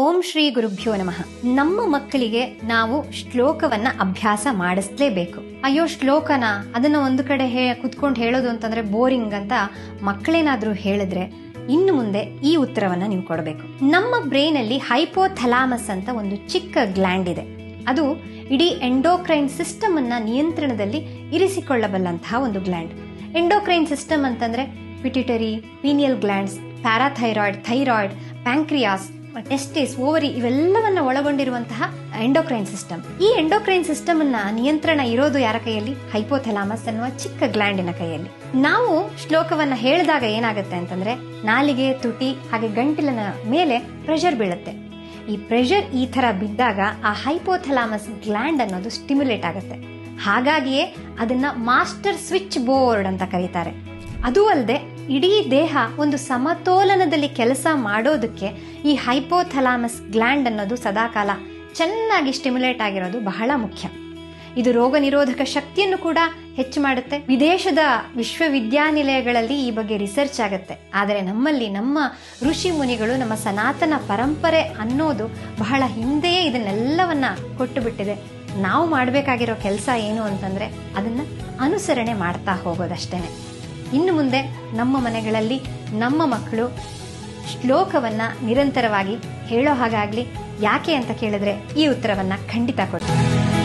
ಓಂ ಶ್ರೀ ಗುರುಭ್ಯೋ ನಮಃ. ನಮ್ಮ ಮಕ್ಕಳಿಗೆ ನಾವು ಶ್ಲೋಕವನ್ನ ಅಭ್ಯಾಸ ಮಾಡಿಸ್ಲೇಬೇಕು. ಅಯ್ಯೋ ಶ್ಲೋಕನ ಅದನ್ನ ಒಂದು ಕಡೆ ಕುತ್ಕೊಂಡು ಹೇಳೋದು ಅಂತಂದ್ರೆ ಬೋರಿಂಗ್ ಅಂತ ಮಕ್ಕಳೇನಾದ್ರೂ ಹೇಳಿದ್ರೆ ಇನ್ನು ಮುಂದೆ ಈ ಉತ್ತರವನ್ನ ನೀವು ಕೊಡಬೇಕು. ನಮ್ಮ ಬ್ರೈನ್ ಅಲ್ಲಿ ಹೈಪೋಥಲಾಮಸ್ ಅಂತ ಒಂದು ಚಿಕ್ಕ ಗ್ಲ್ಯಾಂಡ್ ಇದೆ. ಅದು ಇಡೀ ಎಂಡೋಕ್ರೈನ್ ಸಿಸ್ಟಮ್ ಅನ್ನ ನಿಯಂತ್ರಣದಲ್ಲಿ ಇರಿಸಿಕೊಳ್ಳಬಲ್ಲಂತಹ ಒಂದು ಗ್ಲ್ಯಾಂಡ್. ಎಂಡೋಕ್ರೈನ್ ಸಿಸ್ಟಮ್ ಅಂತಂದ್ರೆ pituitary, pineal glands, parathyroid, thyroid, pancreas, testis, ovary ಇವೆಲ್ಲವನ್ನ ಒಳಗೊಂಡಿರುವಂತಹ ಎಂಡೋಕ್ರೈನ್ ಸಿಸ್ಟಮ್. ಈ ಎಂಡೋಕ್ರೈನ್ ಸಿಸ್ಟಮ್ ಅನ್ನ ನಿಯಂತ್ರಣ ಇರೋದು ಯಾರ ಕೈಯಲ್ಲಿ? ಹೈಪೋಥಲಾಮಸ್ ಅನ್ನುವ ಚಿಕ್ಕ ಗ್ಲ್ಯಾಂಡಿನ ಕೈಯಲ್ಲಿ. ನಾವು ಶ್ಲೋಕವನ್ನ ಹೇಳಿದಾಗ ಏನಾಗುತ್ತೆ ಅಂತಂದ್ರೆ ನಾಲಿಗೆ, ತುಟಿ ಹಾಗೆ ಗಂಟಲಿನ ಮೇಲೆ ಪ್ರೆಷರ್ ಬೀಳುತ್ತೆ. ಈ ಪ್ರೆಷರ್ ಈ ತರ ಬಿದ್ದಾಗ ಆ ಹೈಪೋಥಲಾಮಸ್ ಗ್ಲ್ಯಾಂಡ್ ಅನ್ನೋದು ಸ್ಟಿಮ್ಯುಲೇಟ್ ಆಗುತ್ತೆ. ಹಾಗಾಗಿಯೇ ಅದನ್ನ ಮಾಸ್ಟರ್ ಸ್ವಿಚ್ ಬೋರ್ಡ್ ಅಂತ ಕರೀತಾರೆ. ಅದೂ ಅಲ್ಲದೆ ಇಡೀ ದೇಹ ಒಂದು ಸಮತೋಲನದಲ್ಲಿ ಕೆಲಸ ಮಾಡೋದಕ್ಕೆ ಈ ಹೈಪೋಥಲಾಮಸ್ ಗ್ಲ್ಯಾಂಡ್ ಅನ್ನೋದು ಸದಾಕಾಲ ಚೆನ್ನಾಗಿ ಸ್ಟಿಮ್ಯುಲೇಟ್ ಆಗಿರೋದು ಬಹಳ ಮುಖ್ಯ. ಇದು ರೋಗ ನಿರೋಧಕ ಶಕ್ತಿಯನ್ನು ಕೂಡ ಹೆಚ್ಚು ಮಾಡುತ್ತೆ. ವಿದೇಶದ ವಿಶ್ವವಿದ್ಯಾನಿಲಯಗಳಲ್ಲಿ ಈ ಬಗ್ಗೆ ರಿಸರ್ಚ್ ಆಗುತ್ತೆ. ಆದರೆ ನಮ್ಮಲ್ಲಿ ನಮ್ಮ ಋಷಿ ಮುನಿಗಳು, ನಮ್ಮ ಸನಾತನ ಪರಂಪರೆ ಅನ್ನೋದು ಬಹಳ ಹಿಂದೆಯೇ ಇದನ್ನೆಲ್ಲವನ್ನ ಕೊಟ್ಟು ಬಿಟ್ಟಿದೆ. ನಾವು ಮಾಡಬೇಕಾಗಿರೋ ಕೆಲಸ ಏನು ಅಂತಂದ್ರೆ ಅದನ್ನ ಅನುಸರಣೆ ಮಾಡ್ತಾ ಹೋಗೋದಷ್ಟೇನೆ. ಇನ್ನು ಮುಂದೆ ನಮ್ಮ ಮನೆಗಳಲ್ಲಿ ನಮ್ಮ ಮಕ್ಕಳು ಶ್ಲೋಕವನ್ನ ನಿರಂತರವಾಗಿ ಹೇಳೋ ಹಾಗಾಗ್ಲಿ. ಯಾಕೆ ಅಂತ ಕೇಳಿದ್ರೆ ಈ ಉತ್ತರವನ್ನ ಖಂಡಿತ ಕೊಡ್ತಾರೆ.